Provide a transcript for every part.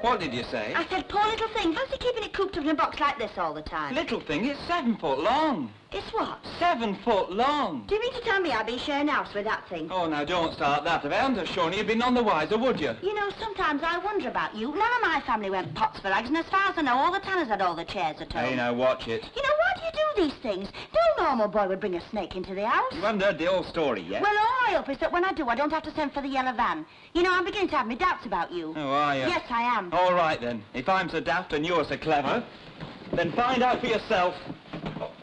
What did you say? I said, poor little thing. Fancy keeping it cooped up in a box like this all the time. Little thing? It's 7 foot long. It's what? 7 foot long. Do you mean to tell me I've been sharing house with that thing? Oh, now don't start that. If I hadn't have shown you, you'd be none the wiser, would you? You know, sometimes I wonder about you. None of my family went pots for eggs, and as far as I know, all the tanners had all the chairs at home. Hey, now watch it. You know, why do you do these things? No normal boy would bring a snake into the house. You haven't heard the whole story yet. Well, all I hope is that when I do, I don't have to send for the yellow van. You know, I'm beginning to have my doubts about you. Oh, are you? Yes, I am. All right, then. If I'm so daft and you're so clever, then find out for yourself.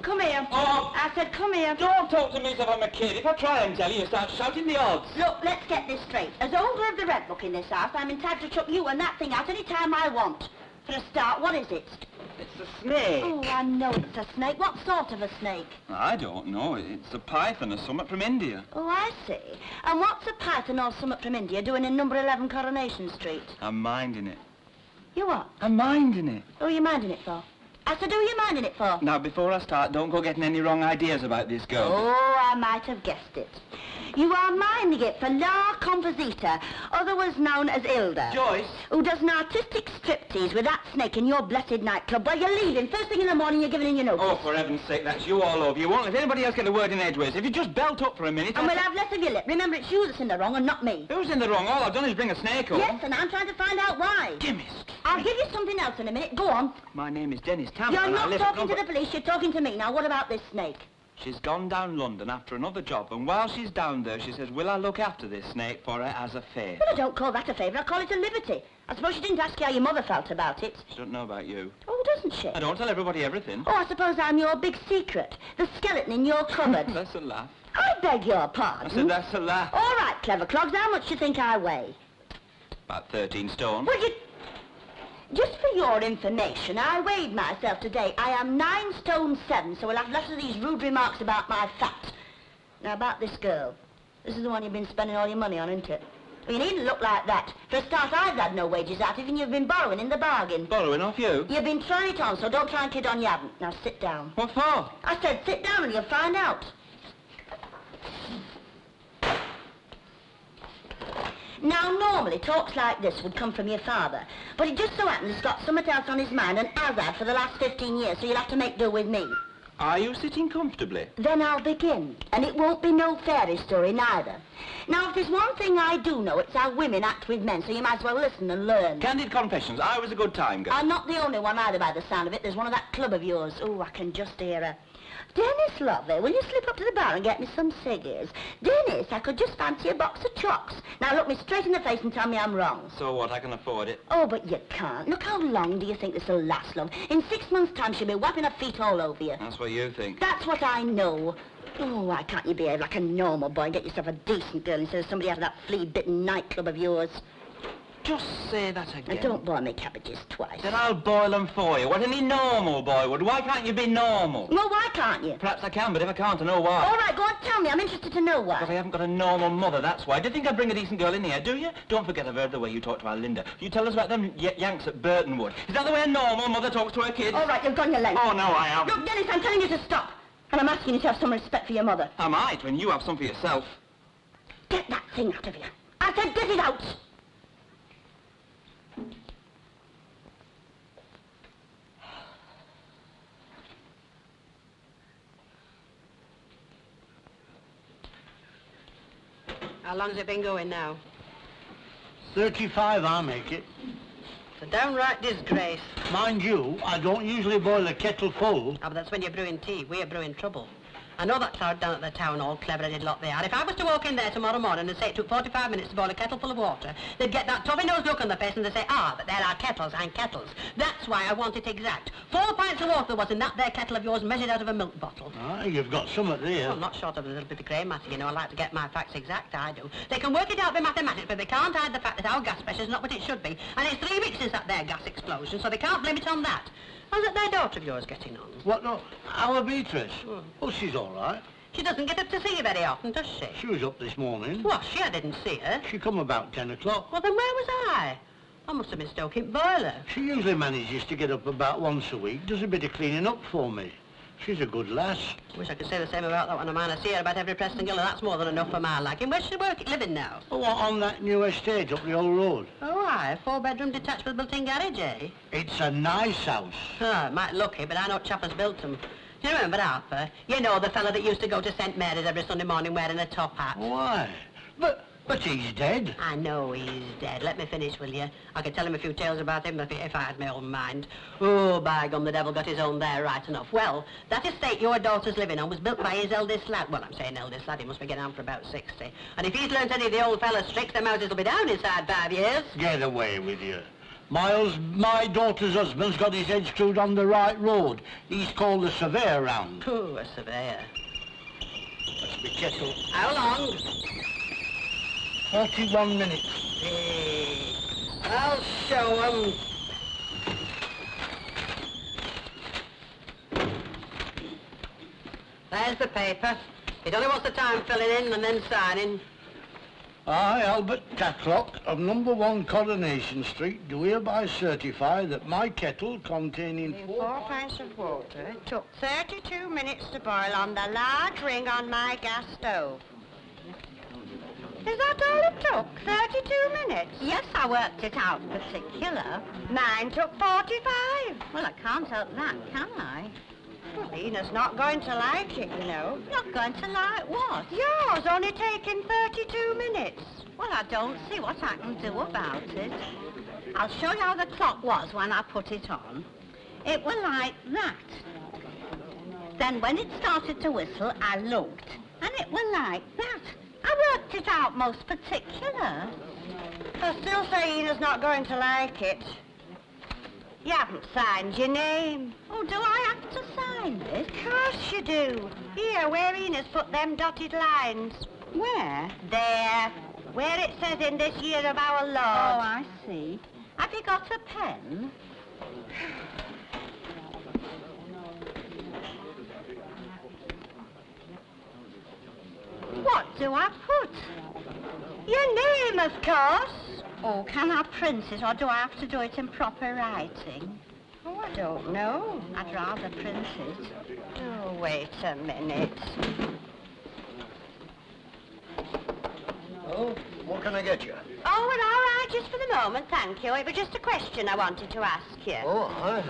Come here. Oh! I said, come here. Don't talk to me as if I'm a kid. If I try and tell you, you start shouting the odds. Look, let's get this straight. As owner of the red book in this house, I'm entitled to chuck you and that thing out any time I want. For a start, what is it? It's a snake. Oh, I know it's a snake. What sort of a snake? I don't know. It's a python or something from India. Oh, I see. And what's a python or something from India doing in number 11 Coronation Street? I'm minding it. You what? I'm minding it. Who are you minding it for? I said, who are you minding it for? Now, before I start, don't go getting any wrong ideas about this girl. Oh, I might have guessed it. You are minding it for La Composita, otherwise known as Hilda. Joyce? Who does an artistic striptease with that snake in your blessed nightclub where you're leaving. First thing in the morning, you're giving in your notice. Oh, for heaven's sake, that's you all over. You won't let anybody else get a word in edgeways. If you just belt up for a minute... And we'll have less of your lip. Remember, it's you that's in the wrong and not me. Who's in the wrong? All I've done is bring a snake home. Yes, and I'm trying to find out why. Chemist. I'll give you something else in a minute. Go on. My name is Dennis Tampa. You're and I not live talking to the police, you're talking to me. Now, what about this snake? She's gone down London after another job, and while she's down there, she says, will I look after this snake for her as a favour? Well, I don't call that a favour, I call it a liberty. I suppose she didn't ask you how your mother felt about it. She doesn't know about you. Oh, doesn't she? I don't tell everybody everything. Oh, I suppose I'm your big secret. The skeleton in your cupboard. That's a laugh. I beg your pardon. I said that's a laugh. All right, clever clogs, how much do you think I weigh? About 13 stone. Well, you... Just for your information, I weighed myself today. I am 9 stone 7, so we'll have less of these rude remarks about my fat. Now, about this girl. This is the one you've been spending all your money on, isn't it? Well, you needn't look like that. For a start, I've had no wages out of it, and you've been borrowing in the bargain. Borrowing off you? You've been trying it on, so don't try and kid on you haven't. Now, sit down. What for? I said sit down and you'll find out. Now, normally, talks like this would come from your father, but it just so happens he's got something else on his mind and has had for the last 15 years, so you'll have to make do with me. Are you sitting comfortably? Then I'll begin, and it won't be no fairy story neither. Now, if there's one thing I do know, it's how women act with men, so you might as well listen and learn. Candid confessions, I was a good time girl. I'm not the only one either by the sound of it. There's one of that club of yours. Oh, I can just hear her. Dennis, lovely, will you slip up to the bar and get me some ciggies? Dennis, I could just fancy a box of chocks. Now, look me straight in the face and tell me I'm wrong. So what, I can afford it? Oh, but you can't. Look, how long do you think this'll last, love? In 6 months' time, she'll be whapping her feet all over you. That's what you think. That's what I know. Oh, why can't you behave like a normal boy and get yourself a decent girl instead of somebody out of that flea-bitten nightclub of yours? Just say that again. And don't boil me cabbages twice. Then I'll boil them for you. What any normal boy would. Why can't you be normal? Well, why can't you? Perhaps I can, but if I can't, I know why. All right, go on, tell me. I'm interested to know why. Because I haven't got a normal mother, that's why. Do you think I'd bring a decent girl in here, do you? Don't forget I've heard the way you talk to our Linda. You tell us about them Yanks at Burton Wood. Is that the way a normal mother talks to her kids? All right, you've gone your length. Oh, no, I haven't. Look, Dennis, I'm telling you to stop. And I'm asking you to have some respect for your mother. I might, when you have some for yourself. Get that thing out of you. I said get it out. How long's it been going now? 35, I'll make it. It's a downright disgrace. Mind you, I don't usually boil a kettle full. Ah, but that's when you're brewing tea. We're brewing trouble. I know that crowd down at the town hall, clever-headed lot they are. If I was to walk in there tomorrow morning and say it took 45 minutes to boil a kettle full of water, they'd get that toffee-nosed look on their face and they'd say, ah, but there are kettles and kettles. That's why I want it exact. 4 pints of water was in that there kettle of yours measured out of a milk bottle. Ah, you've got some at there. Well, I'm not short of a little bit of grey matter, you know. I like to get my facts exact, I do. They can work it out by mathematics, but they can't hide the fact that our gas pressure's not what it should be. And it's 3 weeks since that there gas explosion, so they can't blame it on that. How's that there daughter of yours getting on? What, no? Our Beatrice? Oh, she's all right. She doesn't get up to see you very often, does she? She was up this morning. Was she? I didn't see her. She come about 10 o'clock. Well, then where was I? I must have been stoking boiler. She usually manages to get up about once a week, does a bit of cleaning up for me. She's a good lass. Wish I could say the same about that one of mine. I see her about every Preston girl, and that's more than enough for my liking. Where's she living now? Oh, what, on that new estate up the old road? Oh, aye. 4-bedroom detached with built-in garage, eh? It's a nice house. Ah, might lucky, but I know chap has built them. Do you remember Arthur? You know, the fella that used to go to St. Mary's every Sunday morning wearing a top hat. Why? But he's dead. I know he's dead. Let me finish, will you? I could tell him a few tales about him if I had my own mind. Oh, by gum, the devil got his own there right enough. Well, that estate your daughter's living on was built by his eldest lad. Well, I'm saying eldest lad, he must be getting on for about 60. And if he's learnt any of the old fella's tricks, them houses will be down inside 5 years. Get away with you. My daughter's husband's got his head screwed on the right road. He's called a surveyor round. Oh, a surveyor. That's my kettle. How long? 41 minutes. Hey, I'll show 'em. There's the paper. It only wants the time filling in and then signing. I, Albert Catlock of number 1 Coronation Street, do hereby certify that my kettle containing 4 pints of water took 32 minutes to boil on the large ring on my gas stove. Is that all it took? 32 minutes? Yes, I worked it out particular. Mine took 45. Well, I can't help that, can I? Well, Ina's not going to like it, you know. Not going to like what? Yours only taking 32 minutes. Well, I don't see what I can do about it. I'll show you how the clock was when I put it on. It was like that. Then when it started to whistle, I looked, and it was like that. I worked it out most particular. I still say Ina's not going to like it. You haven't signed your name. Oh, do I have to sign this? Of course you do. Here, where Ina's put them dotted lines. Where? There. Where it says in this year of our Lord. Oh, I see. Have you got a pen? What do I put? Your name, of course. Oh, can I print it, or do I have to do it in proper writing? Oh, I don't know. I'd rather print it. Oh, wait a minute. Oh, what can I get you? Oh, well, all right, just for the moment, thank you. It was just a question I wanted to ask you. Oh, aye.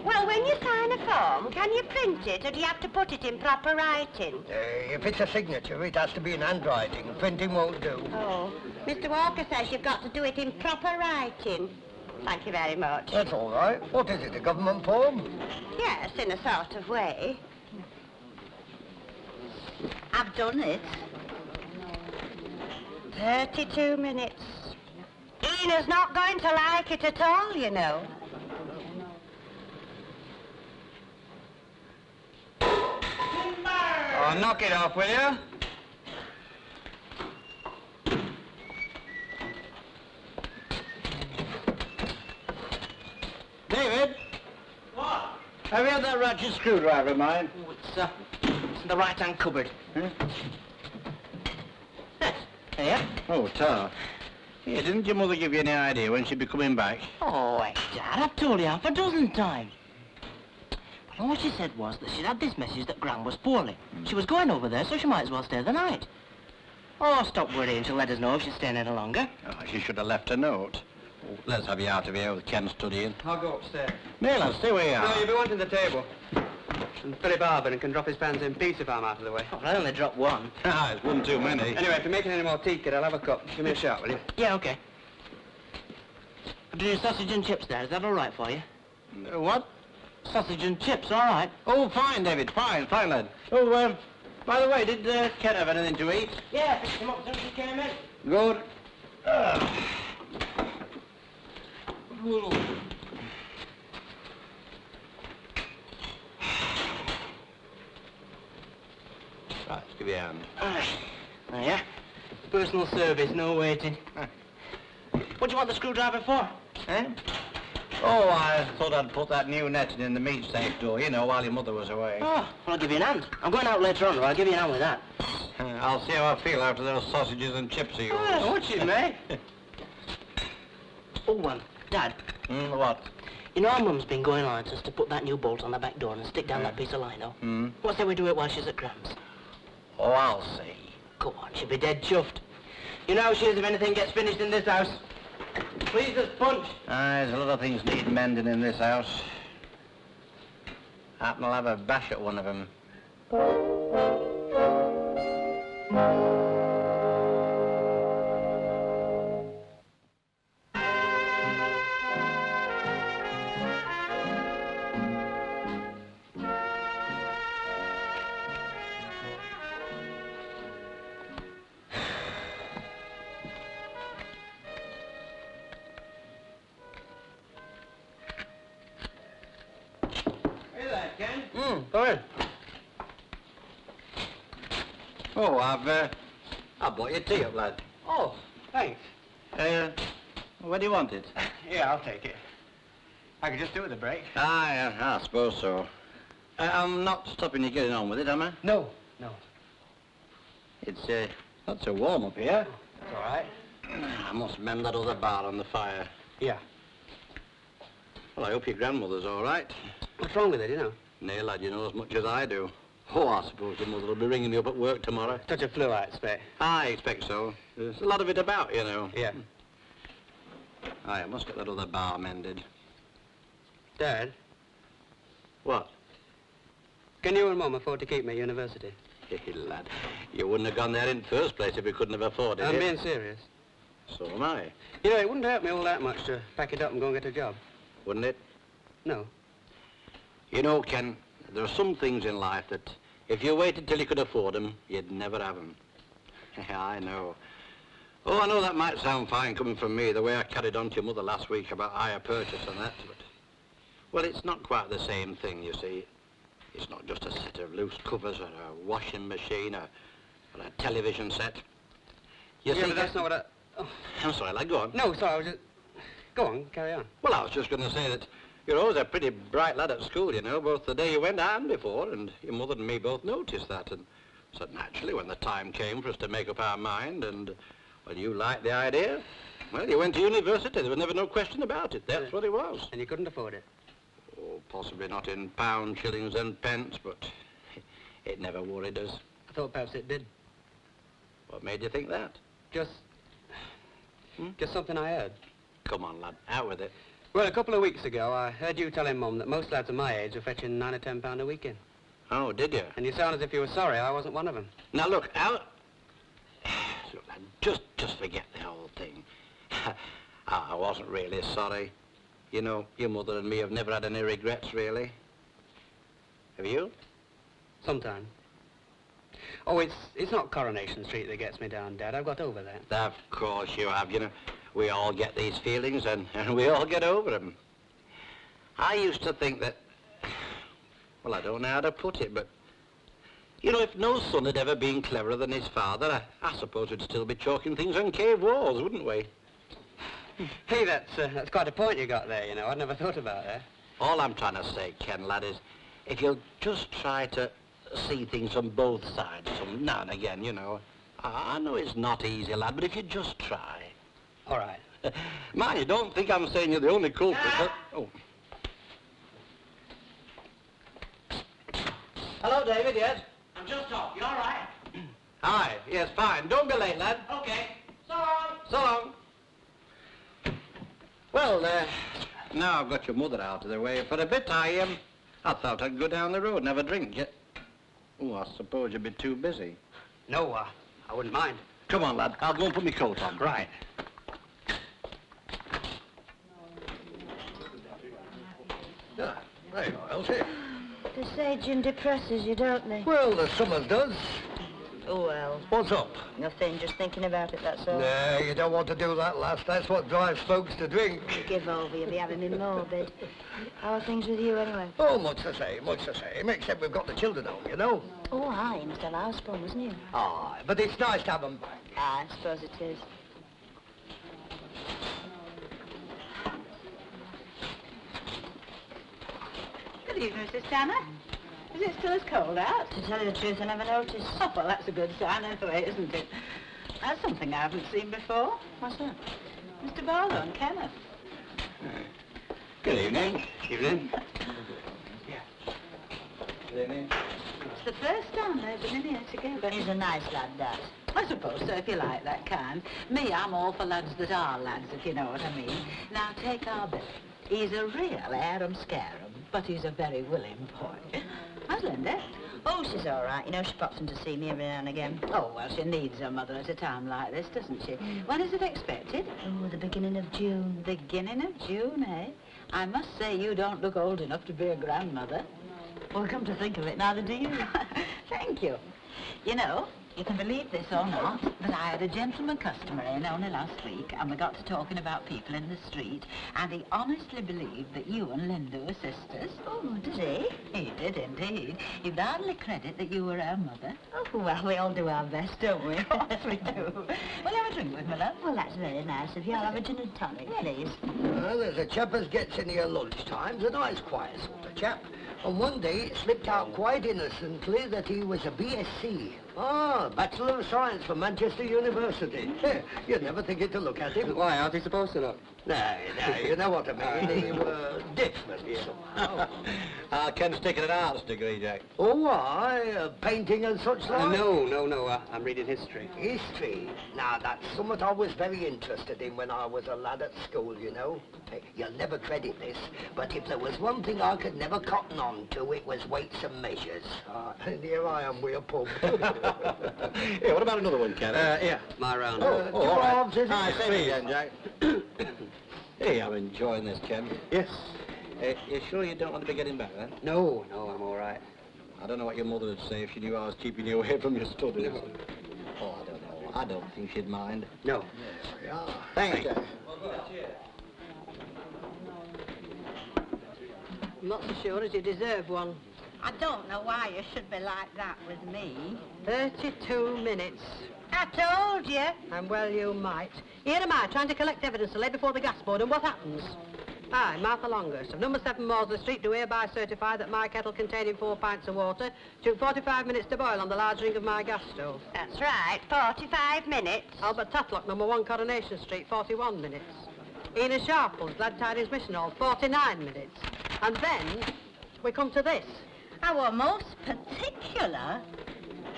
Well, when you sign a form, can you print it, or do you have to put it in proper writing? If it's a signature, it has to be in handwriting. Printing won't do. Oh, Mr. Walker says you've got to do it in proper writing. Thank you very much. That's all right. What is it, a government form? Yes, in a sort of way. I've done it. 32 minutes. Ina's not going to like it at all, you know. Oh, knock it off, will you? David? What? Have you had that ratchet screwdriver of mine? Oh, it's in the right-hand cupboard. Huh? Here? Oh, tar. Yeah, didn't your mother give you any idea when she'd be coming back? Oh, Dad, I've told you half a dozen times. But all she said was that she'd had this message that Gran was poorly. She was going over there, so she might as well stay the night. Oh, stop worrying. She'll let us know if she's staying any longer. Oh, she should have left a note. Oh, let's have you out of here with Ken studying. I'll go upstairs. Nay, lad, stay where you are. No, you'll be wanting the table. And Philip Arbin can drop his pans in peace if I'm out of the way. Oh, I only dropped one. Ah, it's one too many. Anyway, if you're making any more tea, kid, I'll have a cup. Give me a shout, will you? Yeah, okay. Do your sausage and chips there. Is that all right for you? What? Sausage and chips, all right. Oh, fine, David, fine, lad. Oh, by the way, did Ken have anything to eat? Yeah, picked him up since he came in. Good. Right, give you a hand. Oh, yeah? Personal service, no waiting. What do you want the screwdriver for? Eh? Oh, I thought I'd put that new netting in the meat safe door, you know, while your mother was away. Oh, well, I'll give you an hand. I'm going out later on, or I'll give you an hand with that. I'll see how I feel after those sausages and chips of yours. Oh, watch it, mate. Oh, Dad, What? You know, our Mum's been going on to us to put that new bolt on the back door and stick down that piece of lino. What say we do it while she's at Gram's? Oh, I'll see. Go on, she'll be dead chuffed. You know how she is if anything gets finished in this house. Please, us punch. There's a lot of things need mending in this house. Happen I'll have a bash at one of them. Go ahead. Oh, I bought your tea up, lad. Oh, thanks. Where do you want it? Yeah, I'll take it. I could just do with a break. I suppose so. I'm not stopping you getting on with it, am I? No. It's not so warm up here. That's all right. I must mend that other bar on the fire. Yeah. Well, I hope your grandmother's all right. What's wrong with it, you know? Nay, lad, you know as much as I do. Oh, I suppose your mother will be ringing me up at work tomorrow. Touch of flu, I expect. I expect so. There's a lot of it about, you know. Yeah. I must get that other bar mended. Dad, What? can you and Mum afford to keep me at university? Hey, lad, you wouldn't have gone there in the first place if you couldn't have afforded it. I'm being serious. So am I. You know, it wouldn't hurt me all that much to pack it up and go and get a job. Wouldn't it? No. You know, Ken, there are some things in life that if you waited till you could afford them, you'd never have them. I know. Oh, I know that might sound fine coming from me, the way I carried on to your mother last week about hire purchase and that, but... Well, it's not quite the same thing, you see. It's not just a set of loose covers or a washing machine or a television set. You Yeah, see, but that's not what I... Oh. I'm sorry, lad, go on. No, sorry, I was just... Go on, carry on. Well, I was just going to say that you're always a pretty bright lad at school, you know, both the day you went and before, and your mother and me both noticed that, and so naturally, when the time came for us to make up our mind, and when you liked the idea, well, you went to university. There was never no question about it. That's what it was. And you couldn't afford it? Oh, possibly not in pounds, shillings, and pence, but it never worried us. I thought perhaps it did. What made you think that? Just something I heard. Come on, lad, out with it. Well, a couple of weeks ago, I heard you telling Mum that most lads of my age are fetching £9 or £10 a week in. Oh, did you? And you sound as if you were sorry I wasn't one of them. Now, look, look, lad, just forget the whole thing. I wasn't really sorry. You know, your mother and me have never had any regrets, really. Have you? Sometime. Oh, it's not Coronation Street that gets me down, Dad. I've got over that. Of course you have, you know. We all get these feelings, and we all get over them. I used to think that... Well, I don't know how to put it, but... You know, if no son had ever been cleverer than his father, I suppose we'd still be chalking things on cave walls, wouldn't we? Hey, that's quite a point you got there, you know. I'd never thought about that. All I'm trying to say, Ken, lad, is if you'll just try to see things from both sides some now and again, you know. I know it's not easy, lad, but if you just try... All right. Mind you, don't think I'm saying you're the only culprit. Oh. Hello, David, yes? I'm just off. You all right? Hi, yes, fine. Don't be late, lad. Okay. So long. So long. Well, now I've got your mother out of the way for a bit, I thought I'd go down the road and have a drink. Oh, I suppose you'd be too busy. No, I wouldn't mind. Come on, lad. I'll go and put my coat on. Right. There you are, Elsie. The sage depresses you, don't they? Well, the summer does. Oh, well. What's up? Nothing, just thinking about it, that's all. No, you don't want to do that, lass. That's what drives folks to drink. Give over, you'll be having me morbid. How are things with you, anyway? Oh, much the same, except we've got the children home, you know. Oh, aye, you must have housebroom, wasn't you? Aye, but it's nice to have them back. I suppose it is. Good evening, Mrs. Tanner. Is it still as cold out? To tell you the truth, I never noticed. Oh, well, that's a good sign anyway, isn't it? That's something I haven't seen before. What's that? Mr. Barlow and Kenneth. Good evening. Evening. Good evening. It's the first time they've been in here together. He's a nice lad, that. I suppose so, if you like that kind. Me, I'm all for lads that are lads, if you know what I mean. Now, take our Billy. He's a real harum-scarum, but he's a very willing boy. How's Linda? Oh, she's all right. You know, she pops in to see me every now and again. Oh, well, she needs her mother at a time like this, doesn't she? When is it expected? Oh, the beginning of June. Beginning of June, eh? I must say you don't look old enough to be a grandmother. Well, come to think of it, neither do you. Thank you. You know, you can believe this or not, but I had a gentleman customer in only last week, and we got to talking about people in the street, and he honestly believed that you and Linda were sisters. Oh, did he? He did indeed. He would hardly credit that you were our mother. Oh, well, we all do our best, don't we? Of course we do. Well, have a drink with me, love. Well, that's very nice of you. I'll have a gin and tonic, please. Well, there's a chap as gets in here lunchtimes, a nice quiet sort of chap. And one day it slipped out quite innocently that he was a BSc. Ah, Bachelor of Science from Manchester University. You'd never think it to look at him. Why, aren't you supposed to know? No, you know what I mean. He were different somehow. Ken's taking an arts degree, Jack. Oh, aye, painting and such like? No, I'm reading history. History? Now, that's something I was very interested in when I was a lad at school, you know. Hey, you'll never credit this, but if there was one thing I could never cotton on to, it was weights and measures. And here I am with a pub. Yeah, what about another one, Ken? Yeah, my round. Two halves, is it? Aye, same again, Jack. Hey, I'm enjoying this, Ken. Yes. You sure you don't want to be getting back, then? No, I'm all right. I don't know what your mother would say if she knew I was keeping you away from your studies. No. Oh, I don't know. I don't think she'd mind. No. Yeah. Thanks, Jack. I'm not so sure as you deserve one. I don't know why you should be like that with me. 32 minutes. I told you. And well you might. Here am I, trying to collect evidence to lay before the gas board, and what happens? I, Martha Longus, of number 7 Maudsley Street, do hereby certify that my kettle containing 4 pints of water took 45 minutes to boil on the large ring of my gas stove. That's right, 45 minutes. Albert Tatlock, number 1 Coronation Street, 41 minutes. Ina Sharples, Glad Tidings Mission Hall, 49 minutes. And then we come to this. I were most particular.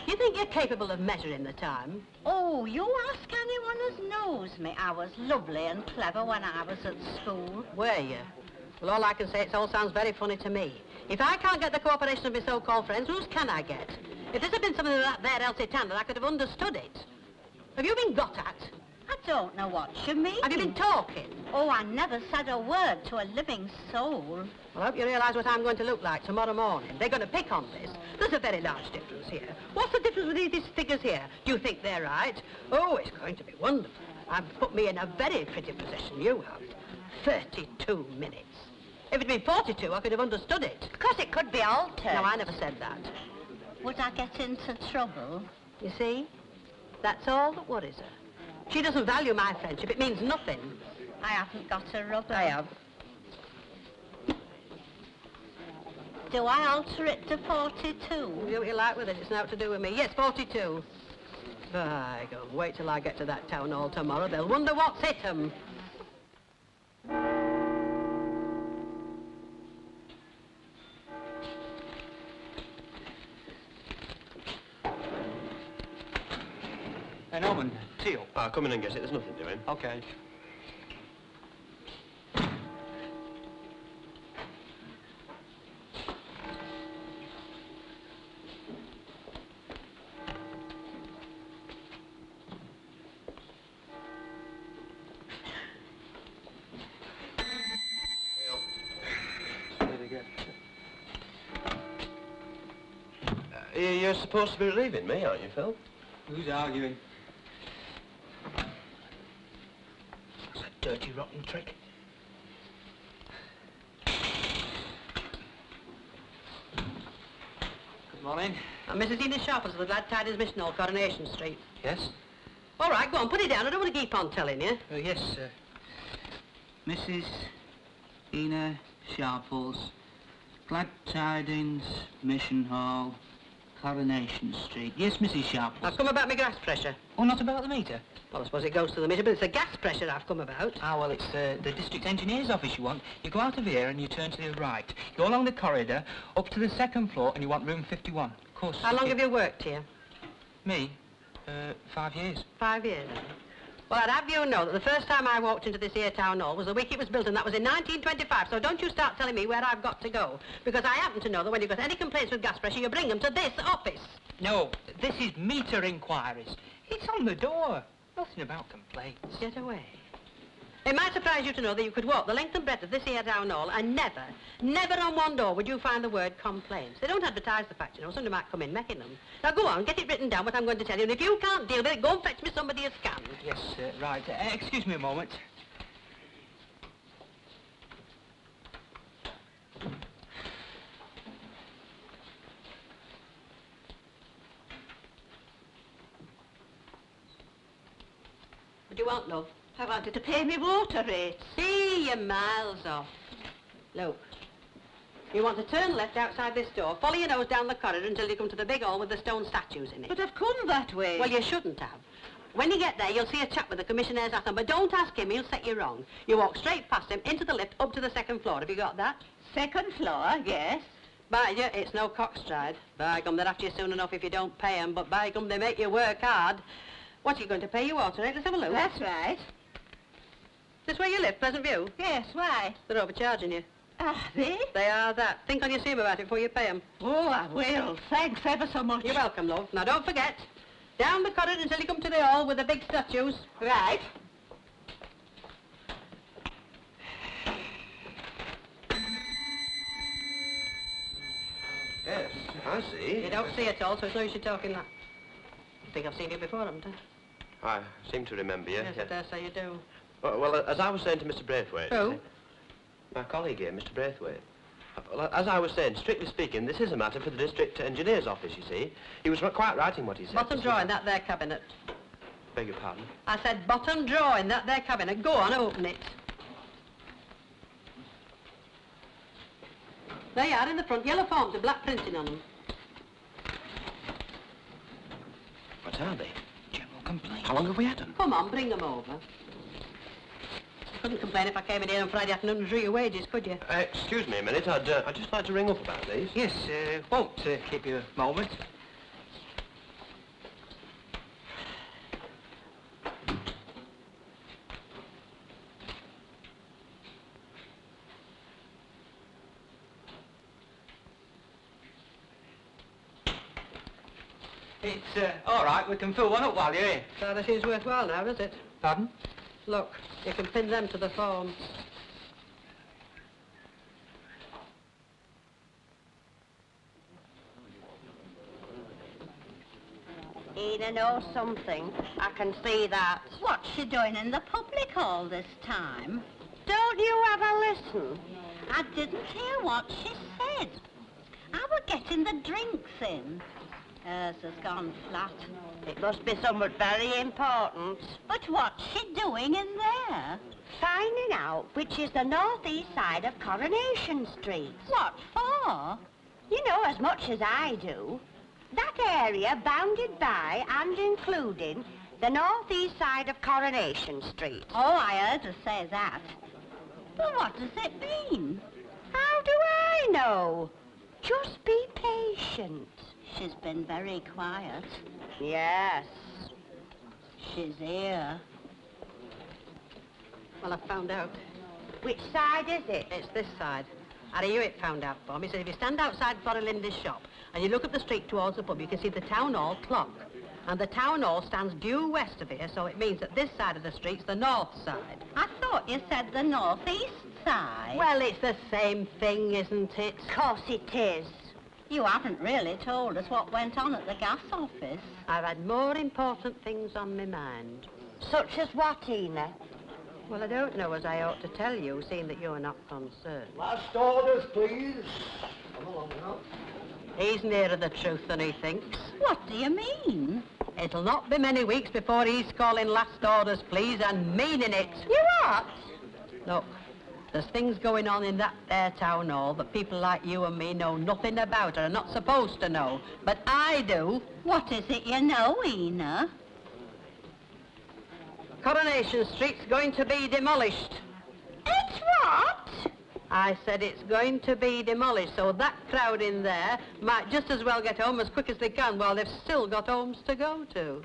You think you're capable of measuring the time? Oh, you ask anyone as knows me. I was lovely and clever when I was at school. Were you? Well, all I can say, it all sounds very funny to me. If I can't get the cooperation of my so-called friends, whose can I get? If this had been something like that there, Elsie Tanner, I could have understood it. Have you been got at? I don't know what you mean. Have you been talking? Oh, I never said a word to a living soul. Well, I hope you realise what I'm going to look like tomorrow morning. They're going to pick on this. There's a very large difference here. What's the difference with these figures here? Do you think they're right? Oh, it's going to be wonderful. I've put me in a very pretty position, you have. 32 minutes. If it'd been 42, I could have understood it. Because it could be altered. No, I never said that. Would I get into trouble? You see? That's all that worries her. She doesn't value my friendship. It means nothing. I haven't got a rubber. I have. Do I alter it to 42? You do what you like with it. It's nothing to do with me. Yes, 42. By God, wait till I get to that town hall tomorrow. They'll wonder what's hit 'em. Hey, Norman, Teal. Come in and get it. There's nothing doing. Okay. You're supposed to be relieving me, aren't you, Phil? Who's arguing? That's a dirty, rotten trick. Good morning. And Mrs. Ina Sharples of the Glad Tidings Mission Hall, Coronation Street. Yes? All right, go on, put it down. I don't want to keep on telling you. Yes, sir. Mrs. Ina Sharples, Glad Tidings Mission Hall, Coronation Street. Yes, Mrs. Sharp. I've come about my gas pressure. Oh, not about the meter? Well, I suppose it goes to the meter, but it's the gas pressure I've come about. Ah, well, it's the district engineer's office you want. You go out of here and you turn to the right. You go along the corridor, up to the second floor, and you want room 51. Of course. How long have you worked here? Me? 5 years. 5 years. Well, I'd have you know that the first time I walked into this here town hall was the week it was built, and that was in 1925. So don't you start telling me where I've got to go, because I happen to know that when you've got any complaints with gas pressure, you bring them to this office. No, this is meter inquiries. It's on the door. Nothing about complaints. Get away. It might surprise you to know that you could walk the length and breadth of this here town hall and never on one door would you find the word complaints. They don't advertise the fact, you know. Somebody might come in making them. Now go on, get it written down what I'm going to tell you, and if you can't deal with it, go and fetch me somebody a scan. Yes, right. Excuse me a moment. What do you want, love? I wanted to pay me water rates. See, you're miles off. Look, you want to turn left outside this door, follow your nose down the corridor until you come to the big hall with the stone statues in it. But I've come that way. Well, you shouldn't have. When you get there, you'll see a chap with the commissionaire's hat on, but don't ask him, he'll set you wrong. You walk straight past him, into the lift, up to the second floor. Have you got that? Second floor, yes. By you, it's no cockstride. By gum, they're after you soon enough if you don't pay 'em, but by gum, they make you work hard. What are you going to pay your water rate? Let's have a look. That's right. This where you live, Pleasant View? Yes, why? They're overcharging you. Are they? They are that. Think on your seam about it before you pay 'em. Oh, I will. Thanks ever so much. You're welcome, love. Now, don't forget. Down the corridor until you come to the hall with the big statues. Right. Yes, I see. You don't see it all, so it's no use you talking that. I think I've seen you before, haven't I? I seem to remember you. Yes, I dare say you do. Well, as I was saying to Mr. Braithwaite... Who? My colleague here, Mr. Braithwaite. Well, as I was saying, strictly speaking, this is a matter for the district engineer's office, you see. He was quite right in what he said. Bottom drawer in that there cabinet. Beg your pardon? I said bottom drawer in that there cabinet. Go on, open it. There you are, in the front. Yellow forms with black printing on them. What are they? General complaint. How long have we had them? Come on, bring them over. Couldn't complain if I came in here on Friday afternoon and drew your wages, could you? Excuse me a minute. I'd just like to ring up about these. Yes, won't keep you a moment. It's all right. We can fill one up while you're here. So this is worthwhile now, is it? Pardon? Look, you can pin them to the form. Ena knows something. I can see that. What's she doing in the public all this time? Don't you have a listen? I didn't hear what she said. I was getting the drinks in. Hers has gone flat. It must be somewhat very important. But what's she doing in there? Finding out which is the northeast side of Coronation Street. What for? You know as much as I do. That area bounded by and including the northeast side of Coronation Street. Oh, I heard her say that. But what does it mean? How do I know? Just be patient. She's been very quiet. Yes. She's here. Well, I've found out. Which side is it? It's this side. Harry Hewitt found out for me. He said if you stand outside Flora Linda's shop and you look up the street towards the pub, you can see the town hall clock. And the town hall stands due west of here, so it means that this side of the street's the north side. I thought you said the northeast side. Well, it's the same thing, isn't it? Of course it is. You haven't really told us what went on at the gas office. I've had more important things on my mind. Such as what, Ena? Well, I don't know as I ought to tell you, seeing that you're not concerned. Last orders, please. Come along now. He's nearer the truth than he thinks. What do you mean? It'll not be many weeks before he's calling last orders, please, and meaning it. You what? Look, There's things going on in that there town hall that people like you and me know nothing about or are not supposed to know. But I do. What is it you know, Ena? Coronation Street's going to be demolished. It's what? I said it's going to be demolished, so that crowd in there might just as well get home as quick as they can while they've still got homes to go to.